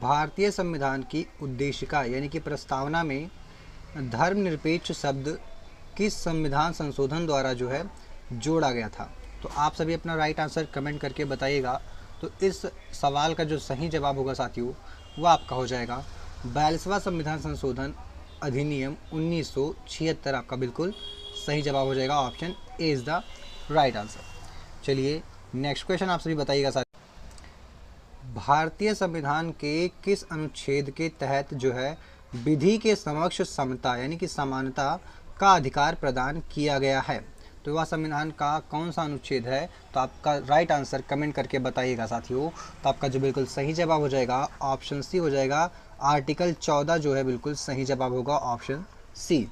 भारतीय संविधान की उद्देशिका यानी कि प्रस्तावना में धर्मनिरपेक्ष शब्द किस संविधान संशोधन द्वारा जो है जोड़ा गया था। तो आप सभी अपना राइट आंसर कमेंट करके बताइएगा। तो इस सवाल का जो सही जवाब होगा साथियों वो आपका हो जाएगा 42वां संविधान संशोधन अधिनियम 1976। आपका बिल्कुल सही जवाब हो जाएगा, option A is the right answer. चलिए नेक्स्ट क्वेश्चन आप सभी बताइएगा साथियों। भारतीय संविधान के किस अनुच्छेद के तहत जो है विधि के समक्ष समता यानी कि समानता का अधिकार प्रदान किया गया है। तो वह संविधान का कौन सा अनुच्छेद है। तो आपका राइट आंसर कमेंट करके बताइएगा साथियों। तो आपका जो बिल्कुल सही जवाब हो जाएगा ऑप्शन सी हो जाएगा, आर्टिकल 14 जो है बिल्कुल सही जवाब होगा, ऑप्शन सी।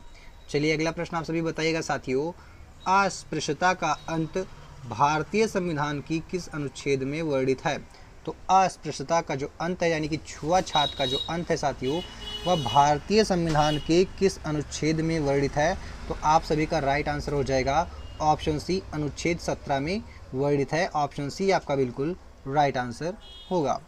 चलिए अगला प्रश्न आप सभी बताइएगा साथियों। अस्पृश्यता का अंत भारतीय संविधान की किस अनुच्छेद में वर्णित है। तो अस्पृश्यता का जो अंत है यानी कि छुआछूत का जो अंत है साथियों वह भारतीय संविधान के किस अनुच्छेद में वर्णित है। तो आप सभी का राइट आंसर हो जाएगा ऑप्शन सी, अनुच्छेद 17 में वर्णित है, ऑप्शन सी आपका बिल्कुल राइट आंसर होगा।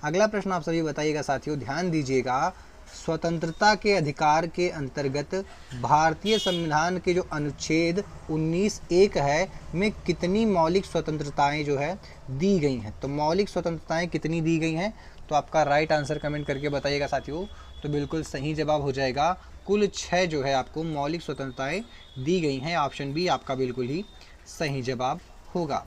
अगला प्रश्न आप सभी बताइएगा साथियों, ध्यान दीजिएगा। स्वतंत्रता के अधिकार के अंतर्गत भारतीय संविधान के जो अनुच्छेद 19(1) है में कितनी मौलिक स्वतंत्रताएं जो है दी गई हैं। तो मौलिक स्वतंत्रताएं कितनी दी गई हैं। तो आपका राइट आंसर कमेंट करके बताइएगा साथियों। तो बिल्कुल सही जवाब हो जाएगा कुल 6 जो है आपको मौलिक स्वतंत्रताएं दी गई हैं, ऑप्शन बी आपका बिल्कुल ही सही जवाब होगा।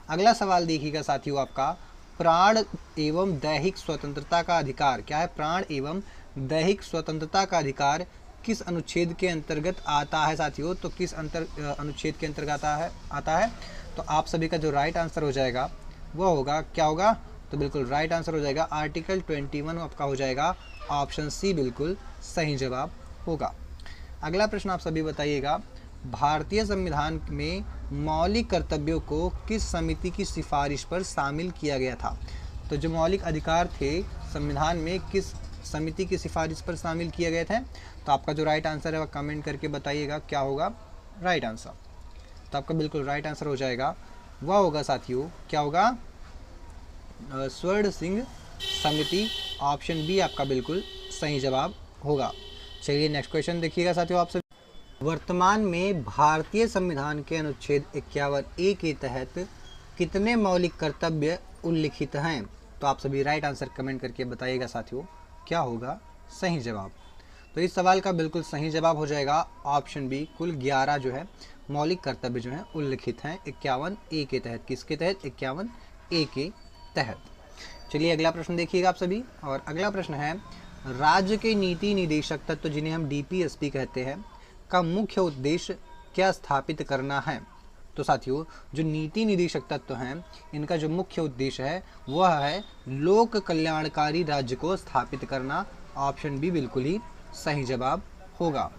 अगला सवाल देखिएगा साथियों, आपका प्राण एवं दैहिक स्वतंत्रता का अधिकार क्या है। प्राण एवं दैहिक स्वतंत्रता का अधिकार किस अनुच्छेद के अंतर्गत आता है साथियों। तो किस अनुच्छेद के अंतर्गत आता है। तो आप सभी का जो राइट आंसर हो जाएगा वो होगा, क्या होगा। तो बिल्कुल राइट आंसर हो जाएगा आर्टिकल 21 आपका हो जाएगा, ऑप्शन सी बिल्कुल सही जवाब होगा। अगला प्रश्न आप सभी बताइएगा। भारतीय संविधान में मौलिक कर्तव्यों को किस समिति की सिफारिश पर शामिल किया गया था। तो जो मौलिक अधिकार थे संविधान में किस समिति की सिफारिश पर शामिल किए गए थे। तो आपका जो राइट आंसर है वह कमेंट करके बताइएगा क्या होगा राइट आंसर। तो आपका बिल्कुल राइट आंसर हो जाएगा वह होगा साथियों, क्या होगा, स्वर्ण सिंह समिति, ऑप्शन बी आपका बिल्कुल सही जवाब होगा। चलिए नेक्स्ट क्वेश्चन देखिएगा साथियों। आप सभी वर्तमान में भारतीय संविधान के अनुच्छेद 51(a) के तहत कितने मौलिक कर्तव्य उल्लिखित हैं। तो आप सभी राइट आंसर कमेंट करके बताइएगा साथियों क्या होगा सही जवाब। तो इस सवाल का बिल्कुल सही जवाब हो जाएगा ऑप्शन बी, कुल 11 जो है मौलिक कर्तव्य जो हैं उल्लिखित हैं 51(a) के तहत। किसके तहत, 51(a) के तहत। चलिए अगला प्रश्न देखिएगा आप सभी। और अगला प्रश्न है, राज्य के नीति निदेशक तत्व जिन्हें हम DPSP कहते हैं का मुख्य उद्देश्य क्या स्थापित करना है। तो साथियों जो नीति निदेशक तत्व हैं इनका जो मुख्य उद्देश्य है वह है लोक कल्याणकारी राज्य को स्थापित करना, ऑप्शन बी बिल्कुल ही सही जवाब होगा।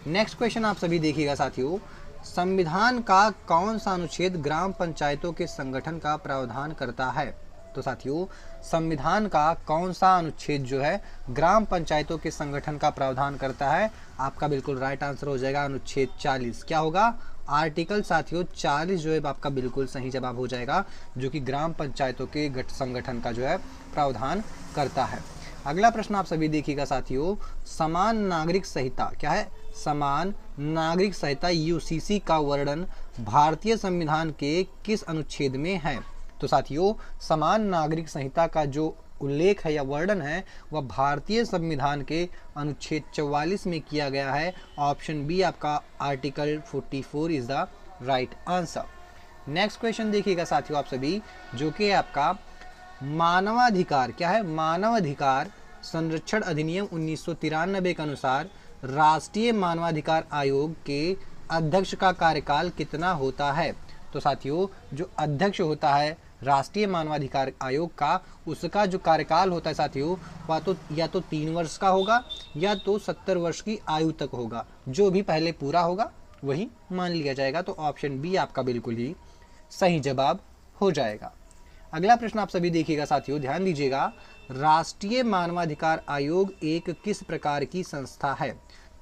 नेक्स्ट क्वेश्चन आप सभी देखिएगा साथियों। संविधान का कौन सा अनुच्छेद ग्राम पंचायतों के संगठन का प्रावधान करता है। तो साथियों संविधान का कौन सा अनुच्छेद जो है ग्राम पंचायतों के संगठन का प्रावधान करता है। आपका बिल्कुल राइट आंसर हो जाएगा अनुच्छेद 40, क्या होगा, आर्टिकल साथियों 40 जो है आपका बिल्कुल सही जवाब हो जाएगा, जो कि ग्राम पंचायतों के संगठन का जो है प्रावधान करता है। अगला प्रश्न आप सभी देखिएगा साथियों। समान नागरिक संहिता क्या है, समान नागरिक संहिता UCC का वर्णन भारतीय संविधान के किस अनुच्छेद में है। तो साथियों समान नागरिक संहिता का जो उल्लेख है या वर्णन है वह भारतीय संविधान के अनुच्छेद 44 में किया गया है, ऑप्शन बी आपका article 44 is the right answer. Next question देखिएगा साथियों आप सभी, जो कि आपका मानवाधिकार क्या है, मानवाधिकार संरक्षण अधिनियम 1993 के अनुसार राष्ट्रीय मानवाधिकार आयोग के अध्यक्ष का कार्यकाल कितना होता है। तो साथियों जो अध्यक्ष होता है राष्ट्रीय मानवाधिकार आयोग का, उसका जो कार्यकाल होता है साथियों वह तो या तो 3 वर्ष का होगा या तो 70 वर्ष की आयु तक होगा, जो भी पहले पूरा होगा वही मान लिया जाएगा। तो ऑप्शन बी आपका बिल्कुल ही सही जवाब हो जाएगा। अगला प्रश्न आप सभी देखिएगा साथियों, ध्यान दीजिएगा। राष्ट्रीय मानवाधिकार आयोग एक किस प्रकार की संस्था है।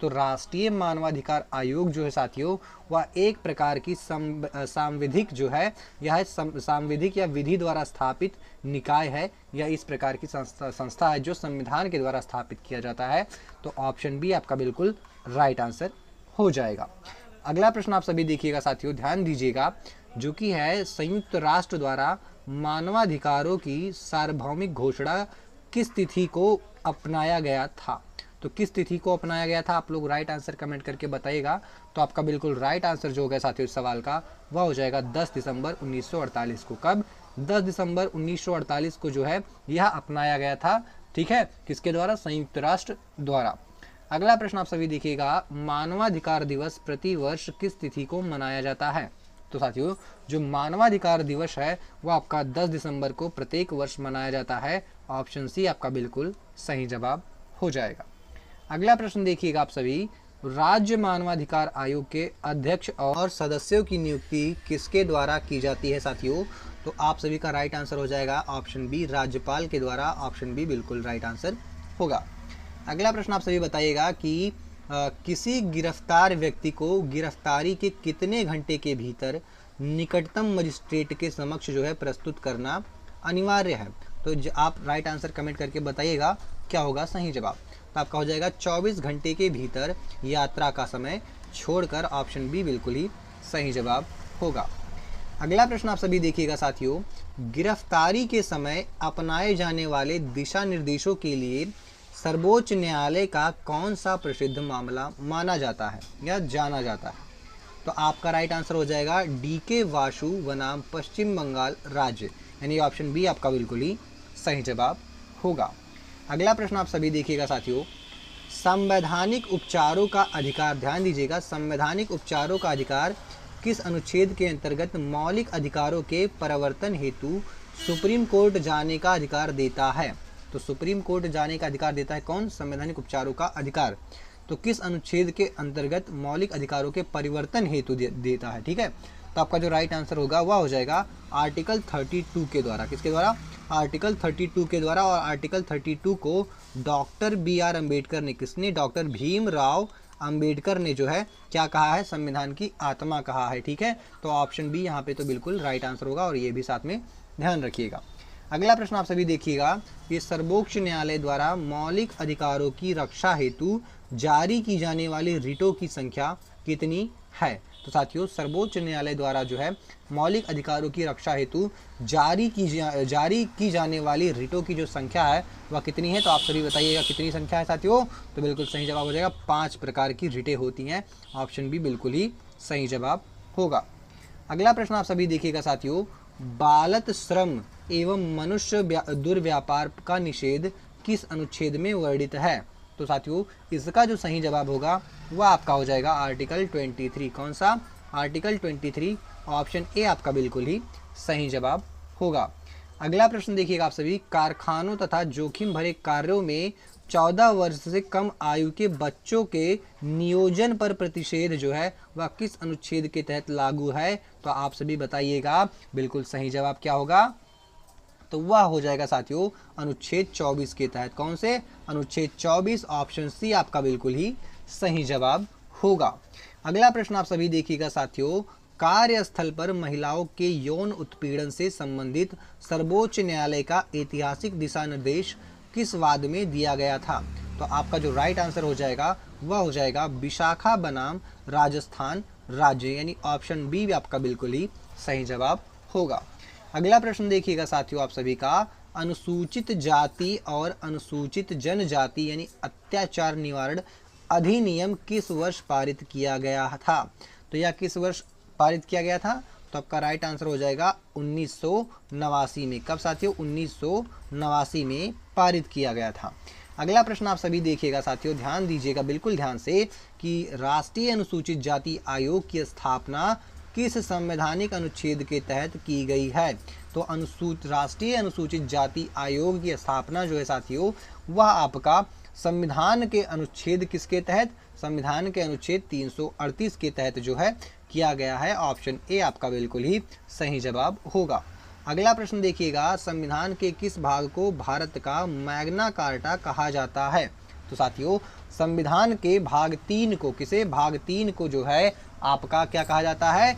तो राष्ट्रीय मानवाधिकार आयोग जो है साथियों वह एक प्रकार की सांविधिक जो है यह सांविधिक या विधि द्वारा स्थापित निकाय है या इस प्रकार की संस्था है जो संविधान के द्वारा स्थापित किया जाता है। तो ऑप्शन बी आपका बिल्कुल राइट आंसर हो जाएगा। अगला प्रश्न आप सभी देखिएगा साथियों, ध्यान दीजिएगा, जो कि है संयुक्त राष्ट्र द्वारा मानवाधिकारों की सार्वभौमिक घोषणा किस तिथि को अपनाया गया था। तो किस तिथि को अपनाया गया था, आप लोग राइट आंसर कमेंट करके बताइएगा। तो आपका बिल्कुल राइट आंसर जो होगा साथियों इस सवाल का वह हो जाएगा 10 दिसंबर 1948 को। कब? 10 दिसंबर 1948 को जो है यह अपनाया गया था। ठीक है, किसके द्वारा? संयुक्त राष्ट्र द्वारा। अगला प्रश्न आप सभी देखिएगा, मानवाधिकार दिवस प्रति वर्ष किस तिथि को मनाया जाता है। तो साथियों जो मानवाधिकार दिवस है वह आपका 10 दिसंबर को प्रत्येक वर्ष मनाया जाता है। ऑप्शन सी आपका बिल्कुल सही जवाब हो जाएगा। अगला प्रश्न देखिएगा आप सभी, राज्य मानवाधिकार आयोग के अध्यक्ष और सदस्यों की नियुक्ति किसके द्वारा की जाती है साथियों। तो आप सभी का राइट आंसर हो जाएगा ऑप्शन बी, राज्यपाल के द्वारा। ऑप्शन बी बिल्कुल राइट आंसर होगा। अगला प्रश्न आप सभी बताइएगा कि किसी गिरफ्तार व्यक्ति को गिरफ्तारी के कितने घंटे के भीतर निकटतम मजिस्ट्रेट के समक्ष जो है प्रस्तुत करना अनिवार्य है। तो आप राइट आंसर कमेंट करके बताइएगा क्या होगा सही जवाब। तो आपका हो जाएगा 24 घंटे के भीतर यात्रा का समय छोड़कर। ऑप्शन बी बिल्कुल ही सही जवाब होगा। अगला प्रश्न आप सभी देखिएगा साथियों, गिरफ्तारी के समय अपनाए जाने वाले दिशा निर्देशों के लिए सर्वोच्च न्यायालय का कौन सा प्रसिद्ध मामला माना जाता है या जाना जाता है। तो आपका राइट आंसर हो जाएगा DK वासु बनाम पश्चिम बंगाल राज्य, यानी ऑप्शन बी आपका बिल्कुल ही सही जवाब होगा। अगला प्रश्न आप सभी देखिएगा साथियों, संवैधानिक उपचारों का अधिकार, ध्यान दीजिएगा, संवैधानिक उपचारों का अधिकार किस अनुच्छेद के अंतर्गत मौलिक अधिकारों के परिवर्तन हेतु सुप्रीम कोर्ट जाने का अधिकार देता है। तो सुप्रीम कोर्ट जाने का अधिकार देता है कौन? संवैधानिक उपचारों का अधिकार। तो किस अनुच्छेद के अंतर्गत मौलिक अधिकारों के परिवर्तन हेतु देता है। ठीक है, तो आपका जो राइट आंसर होगा वह हो जाएगा आर्टिकल 32 के द्वारा। किसके द्वारा? आर्टिकल 32 के द्वारा। और आर्टिकल 32 को डॉक्टर BR अम्बेडकर ने, किसने? डॉक्टर भीमराव अम्बेडकर ने जो है क्या कहा है? संविधान की आत्मा कहा है। ठीक है, तो ऑप्शन बी यहाँ पे तो बिल्कुल राइट आंसर होगा और ये भी साथ में ध्यान रखिएगा। अगला प्रश्न आप सभी देखिएगा, ये सर्वोच्च न्यायालय द्वारा मौलिक अधिकारों की रक्षा हेतु जारी की जाने वाली रिटों की संख्या कितनी है। तो साथियों सर्वोच्च न्यायालय द्वारा जो है मौलिक अधिकारों की रक्षा हेतु जारी की जाने वाली रिटों की जो संख्या है वह कितनी है। तो आप सभी बताइएगा कितनी संख्या है साथियों। तो बिल्कुल सही जवाब हो जाएगा 5 प्रकार की रिटें होती हैं। ऑप्शन बी बिल्कुल ही सही जवाब होगा। अगला प्रश्न आप सभी देखिएगा साथियों, बालत श्रम एवं मनुष्य दुर्व्यापार का निषेध किस अनुच्छेद में वर्णित है। तो साथियों इसका जो सही जवाब होगा वह आपका हो जाएगा आर्टिकल 23। कौन सा? आर्टिकल 23। ऑप्शन ए आपका बिल्कुल ही सही जवाब होगा। अगला प्रश्न देखिएगा आप सभी, कारखानों तथा जोखिम भरे कार्यों में 14 वर्ष से कम आयु के बच्चों के नियोजन पर प्रतिषेध जो है वह किस अनुच्छेद के तहत लागू है। तो आप सभी बताइएगा बिल्कुल सही जवाब क्या होगा। तो वह हो जाएगा साथियों अनुच्छेद 24 के तहत। कौन से? अनुच्छेद 24। ऑप्शन सी आपका बिल्कुल ही सही जवाब होगा। अगला प्रश्न आप सभी देखिएगा साथियों, कार्यस्थल पर महिलाओं के यौन उत्पीड़न से संबंधित सर्वोच्च न्यायालय का ऐतिहासिक दिशा निर्देश किस वाद में दिया गया था। तो आपका जो राइट आंसर हो जाएगा वह हो जाएगा विशाखा बनाम राजस्थान राज्य, यानी ऑप्शन बी भी आपका बिल्कुल ही सही जवाब होगा। अगला प्रश्न देखिएगा साथियों आप सभी का, अनुसूचित जाति और अनुसूचित जनजाति यानी अत्याचार निवारण अधिनियम किस वर्ष पारित किया गया था। तो यह किस वर्ष पारित किया गया था। तो आपका राइट आंसर हो जाएगा 1989 में। कब साथियों? 1989 में पारित किया गया था। अगला प्रश्न आप सभी देखिएगा साथियों, ध्यान दीजिएगा बिल्कुल ध्यान से कि राष्ट्रीय अनुसूचित जाति आयोग की स्थापना किस संवैधानिक अनुच्छेद के तहत की गई है। तो राष्ट्रीय अनुसूचित जाति आयोग की स्थापना जो है साथियों वह आपका संविधान के अनुच्छेद किसके तहत? संविधान के अनुच्छेद 338 के तहत जो है किया गया है। ऑप्शन ए आपका बिल्कुल ही सही जवाब होगा। अगला प्रश्न देखिएगा, संविधान के किस भाग को भारत का मैग्ना कार्टा कहा जाता है। तो साथियों संविधान के भाग 3 को, किसे भाग 3 को जो है आपका क्या कहा जाता है,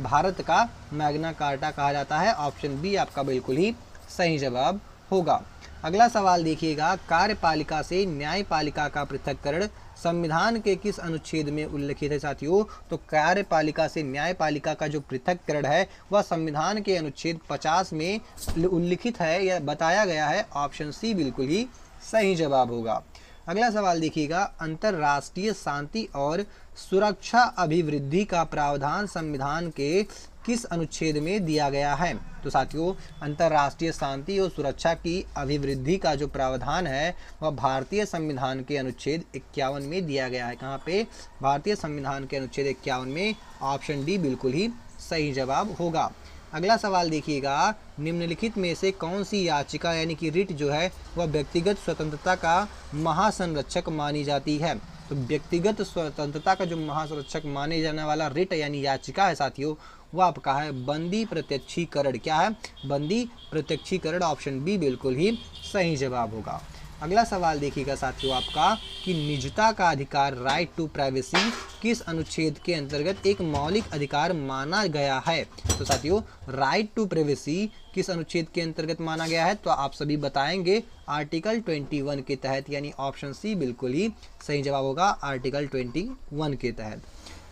भारत का मैग्ना कार्टा कहा जाता है। ऑप्शन बी आपका बिल्कुल ही सही जवाब होगा। अगला सवाल देखिएगा, कार्यपालिका से न्यायपालिका का पृथक्करण संविधान के किस अनुच्छेद में उल्लिखित है साथियों? तो कार्यपालिका से न्यायपालिका का जो पृथक्करण है वह संविधान के अनुच्छेद 50 में उल्लिखित है या बताया गया है। ऑप्शन सी बिल्कुल ही सही जवाब होगा। अगला सवाल देखिएगा, अंतर्राष्ट्रीय शांति और सुरक्षा अभिवृद्धि का प्रावधान संविधान के किस अनुच्छेद में दिया गया है? तो साथियों अंतर्राष्ट्रीय शांति और सुरक्षा की अभिवृद्धि का जो प्रावधान है वह भारतीय संविधान के अनुच्छेद 51 में दिया गया है। कहाँ पे? भारतीय संविधान के अनुच्छेद 51 में। ऑप्शन डी बिल्कुल ही सही जवाब होगा। अगला सवाल देखिएगा, निम्नलिखित में से कौन सी याचिका यानी कि रिट जो है वह व्यक्तिगत स्वतंत्रता का महासंरक्षक मानी जाती है? तो व्यक्तिगत स्वतंत्रता का जो महासंरक्षक माने जाने वाला रिट यानी याचिका है साथियों वह आपका है बंदी प्रत्यक्षीकरण। क्या है? बंदी प्रत्यक्षीकरण। ऑप्शन बी बिल्कुल ही सही जवाब होगा। अगला सवाल देखिएगा साथियों आपका कि निजता का अधिकार, राइट टू प्राइवेसी, किस अनुच्छेद के अंतर्गत एक मौलिक अधिकार माना गया है? तो साथियों राइट टू प्राइवेसी किस अनुच्छेद के अंतर्गत माना गया है? तो आप सभी बताएंगे आर्टिकल 21 के तहत, यानी ऑप्शन सी बिल्कुल ही सही जवाब होगा, आर्टिकल 21 के तहत।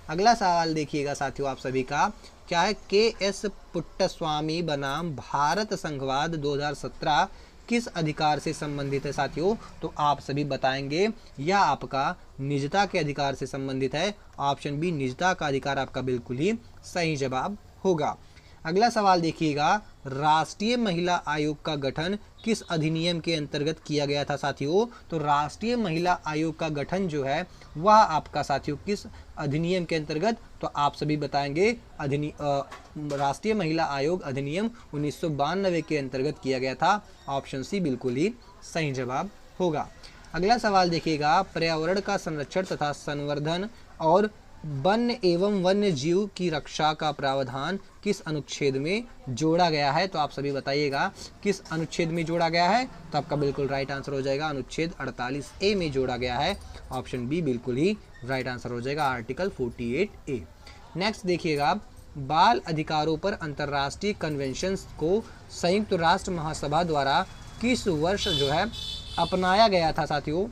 अगला सवाल देखिएगा साथियों आप सभी का, क्या है? के.एस. पुट्टस्वामी बनाम भारत संघवाद 2017 किस अधिकार से संबंधित है साथियों? तो आप सभी बताएंगे यह आपका निजता के अधिकार से संबंधित है। ऑप्शन बी निजता का अधिकार आपका बिल्कुल ही सही जवाब होगा। अगला सवाल देखिएगा, राष्ट्रीय महिला आयोग का गठन किस अधिनियम के अंतर्गत किया गया था साथियों? तो राष्ट्रीय महिला आयोग का गठन जो है वह आपका साथियों किस अधिनियम के अंतर्गत? तो आप सभी बताएंगे राष्ट्रीय महिला आयोग अधिनियम 1992 के अंतर्गत किया गया था। ऑप्शन सी बिल्कुल ही सही जवाब होगा। अगला सवाल देखिएगा, पर्यावरण का संरक्षण तथा संवर्धन और वन्य एवं वन्य जीव की रक्षा का प्रावधान किस अनुच्छेद में जोड़ा गया है? तो आप सभी बताइएगा किस अनुच्छेद में जोड़ा गया है? तो आपका बिल्कुल राइट आंसर हो जाएगा अनुच्छेद 48A में जोड़ा गया है। ऑप्शन बी बिल्कुल ही राइट आंसर हो जाएगा, आर्टिकल 48A। नेक्स्ट देखिएगा, बाल अधिकारों पर अंतर्राष्ट्रीय कन्वेंशन को संयुक्त राष्ट्र महासभा द्वारा किस वर्ष जो है अपनाया गया था साथियों?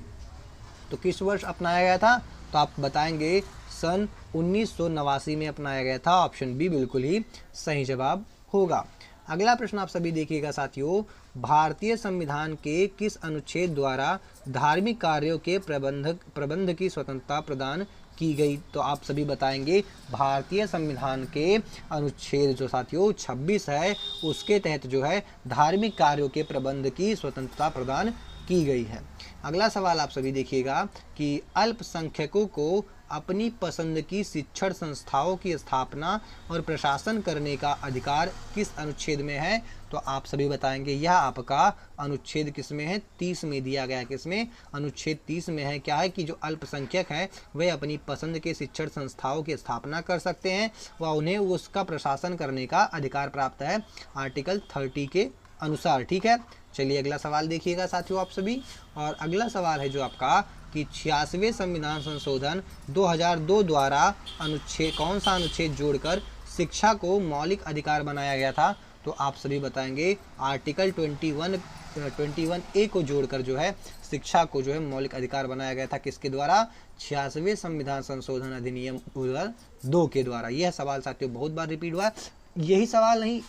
तो किस वर्ष अपनाया गया था? तो आप बताएंगे सन 1989 में अपनाया गया था। ऑप्शन बी बिल्कुल ही सही जवाब होगा। अगला प्रश्न आप सभी देखिएगा साथियों, भारतीय संविधान के किस अनुच्छेद द्वारा धार्मिक कार्यों के प्रबंध की स्वतंत्रता प्रदान की गई? तो आप सभी बताएंगे भारतीय संविधान के अनुच्छेद जो साथियों 26 है उसके तहत जो है धार्मिक कार्यों के प्रबंध की स्वतंत्रता प्रदान की गई है। अगला सवाल आप सभी देखिएगा कि अल्पसंख्यकों को अपनी पसंद की शिक्षण संस्थाओं की स्थापना और प्रशासन करने का अधिकार किस अनुच्छेद में है? तो आप सभी बताएंगे यह आपका अनुच्छेद किस में है? 30 में दिया गया है। किसमें? अनुच्छेद 30 में है। क्या है कि जो अल्पसंख्यक हैं वे अपनी पसंद के शिक्षण संस्थाओं की स्थापना कर सकते हैं व उन्हें उसका प्रशासन करने का अधिकार प्राप्त है आर्टिकल 30 के अनुसार। ठीक है, चलिए अगला सवाल देखिएगा साथियों आप सभी। और अगला सवाल है जो आपका कि 86वें संविधान संशोधन 2002 द्वारा अनुच्छेद कौन सा अनुच्छेद जोड़कर शिक्षा को मौलिक अधिकार बनाया गया था? तो आप सभी बताएंगे आर्टिकल 21A को जोड़कर जो है शिक्षा को जो है मौलिक अधिकार बनाया गया था। किसके द्वारा? 86वें संविधान संशोधन अधिनियम 2002 के द्वारा। यह सवाल साथियों बहुत बार रिपीट हुआ है। यही सवाल नहीं,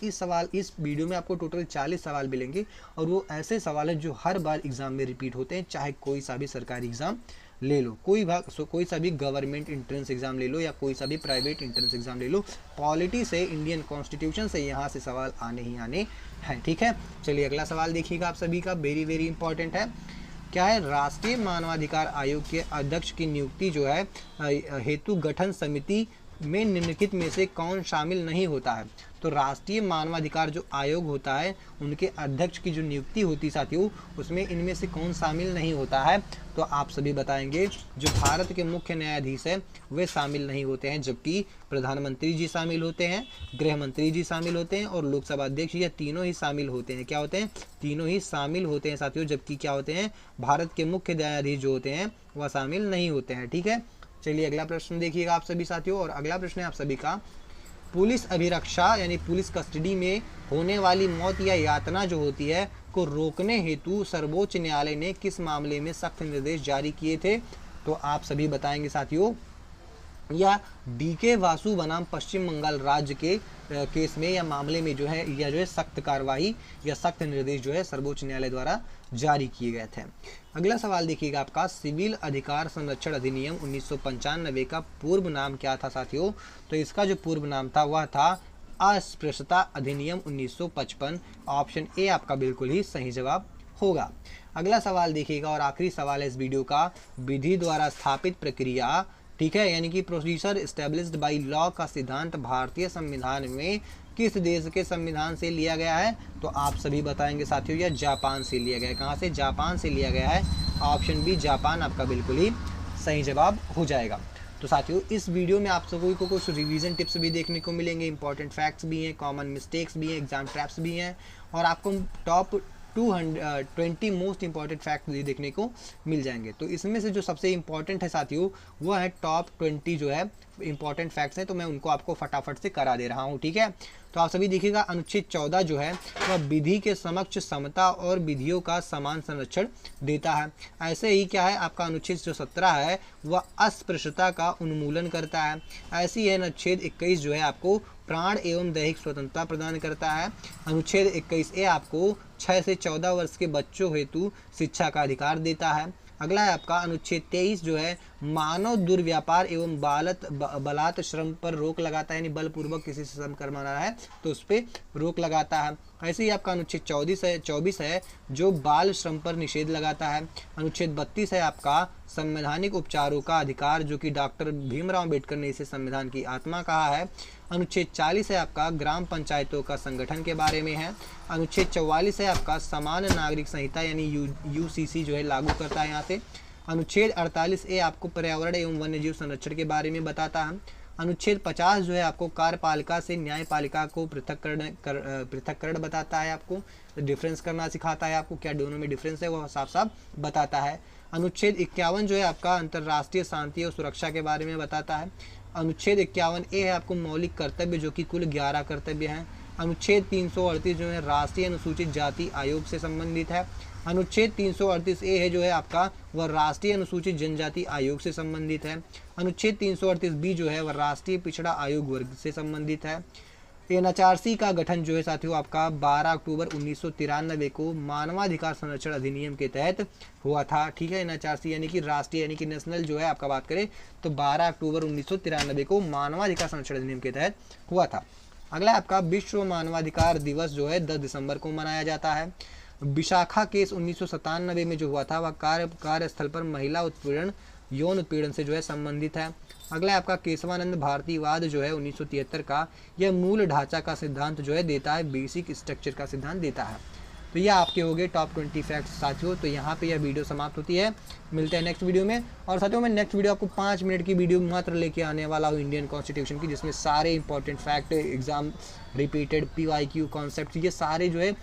इस वीडियो में आपको टोटल 40 सवाल मिलेंगे और वो ऐसे सवाल हैं जो हर बार एग्जाम में रिपीट होते हैं। चाहे कोई सा भी सरकारी एग्जाम ले लो, कोई सा भी गवर्नमेंट एंट्रेंस एग्जाम ले लो या कोई सा भी प्राइवेट एंट्रेंस एग्जाम ले लो, पॉलिटी से, इंडियन कॉन्स्टिट्यूशन से यहाँ से सवाल आने ही आने हैं। ठीक है, चलिए अगला सवाल देखिएगा आप सभी का, वेरी वेरी इंपॉर्टेंट है। क्या है? राष्ट्रीय मानवाधिकार आयोग के अध्यक्ष की नियुक्ति जो है हेतु गठन समिति में निम्नलिखित में से कौन शामिल नहीं होता है? तो राष्ट्रीय मानवाधिकार जो आयोग होता है उनके अध्यक्ष की जो नियुक्ति होती है साथियों, उसमें इनमें से कौन शामिल नहीं होता है? तो आप सभी बताएंगे जो भारत के मुख्य न्यायाधीश हैं वे शामिल नहीं होते हैं, जबकि प्रधानमंत्री जी शामिल होते हैं, गृह मंत्री जी शामिल होते हैं और लोकसभा अध्यक्ष, ये तीनों ही शामिल होते हैं। क्या होते हैं? तीनों ही शामिल होते हैं साथियों, जबकि क्या होते हैं? भारत के मुख्य न्यायाधीश जो होते हैं वह शामिल नहीं होते हैं। ठीक है, चलिए अगला प्रश्न देखिएगा आप सभी साथियों। और अगला प्रश्न है आप सभी का, पुलिस अभिरक्षा यानी पुलिस कस्टडी में होने वाली मौत या यातना जो होती है को रोकने हेतु सर्वोच्च न्यायालय ने किस मामले में सख्त निर्देश जारी किए थे? तो आप सभी बताएंगे साथियों। या डीके वासु बनाम पश्चिम बंगाल राज्य के केस में या मामले में जो है सख्त कार्रवाई या सख्त निर्देश जो है सर्वोच्च न्यायालय द्वारा जारी किए गए थे। अगला सवाल देखिएगा आपका, सिविल अधिकार संरक्षण अधिनियम 1995 का पूर्व नाम क्या था साथियों? तो इसका जो पूर्व नाम था वह था अस्पृश्यता अधिनियम 1955। ऑप्शन ए आपका बिल्कुल ही सही जवाब होगा। अगला सवाल देखिएगा और आखिरी सवाल है इस वीडियो का, विधि द्वारा स्थापित प्रक्रिया, ठीक है, यानी कि प्रोसीजर एस्टेब्लिश्ड बाय लॉ का सिद्धांत भारतीय संविधान में किस देश के संविधान से लिया गया है? तो आप सभी बताएंगे साथियों, यह जापान से लिया गया है। कहाँ से? जापान से लिया गया है। ऑप्शन बी जापान आपका बिल्कुल ही सही जवाब हो जाएगा। तो साथियों इस वीडियो में आप सभी को कुछ रिवीजन टिप्स भी देखने को मिलेंगे, इंपॉर्टेंट फैक्ट्स भी हैं, कॉमन मिस्टेक्स भी हैं, एग्जाम ट्रैप्स भी हैं और आपको टॉप 220 मोस्ट इंपॉर्टेंट फैक्ट भी देखने को मिल जाएंगे। तो इसमें से जो सबसे इंपॉर्टेंट है साथियों वो है टॉप 20 जो है इंपॉर्टेंट फैक्ट्स हैं, तो मैं उनको आपको फटाफट से करा दे रहा हूँ। ठीक है, तो आप सभी देखिएगा, अनुच्छेद 14 जो है वह विधि के समक्ष समता और विधियों का समान संरक्षण देता है। ऐसे ही क्या है आपका अनुच्छेद जो 17 है वह अस्पृश्यता का उन्मूलन करता है। ऐसी है अनुच्छेद 21 जो है आपको प्राण एवं दैहिक स्वतंत्रता प्रदान करता है। अनुच्छेद 21A आपको 6 से 14 वर्ष के बच्चों हेतु शिक्षा का अधिकार देता है। अगला है आपका अनुच्छेद 23 जो है मानव दुर्व्यापार एवं बलात् श्रम पर रोक लगाता है, यानी बलपूर्वक किसी से श्रम करवाना है तो उस पर रोक लगाता है। ऐसे ही आपका अनुच्छेद 24 है जो बाल श्रम पर निषेध लगाता है। अनुच्छेद 32 है आपका संवैधानिक उपचारों का अधिकार, जो कि डॉक्टर भीमराव अम्बेडकर ने इसे संविधान की आत्मा कहा है। अनुच्छेद 40 है आपका ग्राम पंचायतों का संगठन के बारे में है। अनुच्छेद 44 है आपका समान नागरिक संहिता यानी यूसीसी जो है लागू करता है यहाँ से। अनुच्छेद 48A आपको पर्यावरण एवं वन्यजीव संरक्षण के बारे में बताता है। अनुच्छेद 50 जो है आपको कार्यपालिका से न्यायपालिका को पृथक्करण बताता है, आपको डिफरेंस करना सिखाता है, आपको क्या दोनों में डिफरेंस है वो साफ साफ बताता है। अनुच्छेद 51 जो है आपका अंतर्राष्ट्रीय शांति और सुरक्षा के बारे में बताता है। अनुच्छेद 51A है आपको मौलिक कर्तव्य, जो कि कुल 11 कर्तव्य हैं। अनुच्छेद 338 जो है राष्ट्रीय अनुसूचित जाति आयोग से संबंधित है। अनुच्छेद 338A है जो है आपका वह राष्ट्रीय अनुसूचित जनजाति आयोग से संबंधित है। अनुच्छेद 338B जो है वह राष्ट्रीय पिछड़ा आयोग वर्ग से संबंधित है। एनएचआरसी का गठन जो है साथियों आपका 12 अक्टूबर 1993 को मानवाधिकार संरक्षण अधिनियम के तहत हुआ था। ठीक है, एनएचआरसी यानी कि राष्ट्रीय यानी कि नेशनल जो है आपका बात करें तो 12 अक्टूबर 1993 को मानवाधिकार संरक्षण अधिनियम के तहत हुआ था। अगला आपका विश्व मानवाधिकार दिवस जो है 10 दिसंबर को मनाया जाता है। विशाखा केस 1997 में जो हुआ था वह कार्यस्थल पर महिला उत्पीड़न यौन उत्पीड़न से जो है संबंधित है। अगला है आपका केशवानंद भारतीवाद जो है 1973 का, यह मूल ढांचा का सिद्धांत जो है देता है, बेसिक स्ट्रक्चर का सिद्धांत देता है। तो ये आपके हो गए टॉप 20 फैक्ट्स साथियों। तो यहाँ पे यह वीडियो समाप्त होती है, मिलते हैं नेक्स्ट वीडियो में। और साथियों मैं नेक्स्ट वीडियो आपको 5 मिनट की वीडियो मात्र लेके आने वाला हूँ इंडियन कॉन्स्टिट्यूशन की, जिसमें सारे important fact, exam repeated, PYQ concept, ये सारे जो है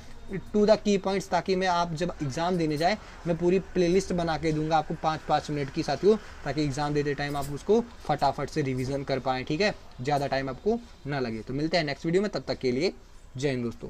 टू द की पॉइंट्स, ताकि मैं आप जब एग्ज़ाम देने जाए मैं पूरी प्लेलिस्ट बना के दूंगा आपको 5-5 मिनट की साथियों, ताकि एग्ज़ाम देते टाइम आप उसको फटाफट से रिवीजन कर पाएँ। ठीक है, ज़्यादा टाइम आपको ना लगे। तो मिलते हैं नेक्स्ट वीडियो में, तब तक के लिए जय हिंद दोस्तों।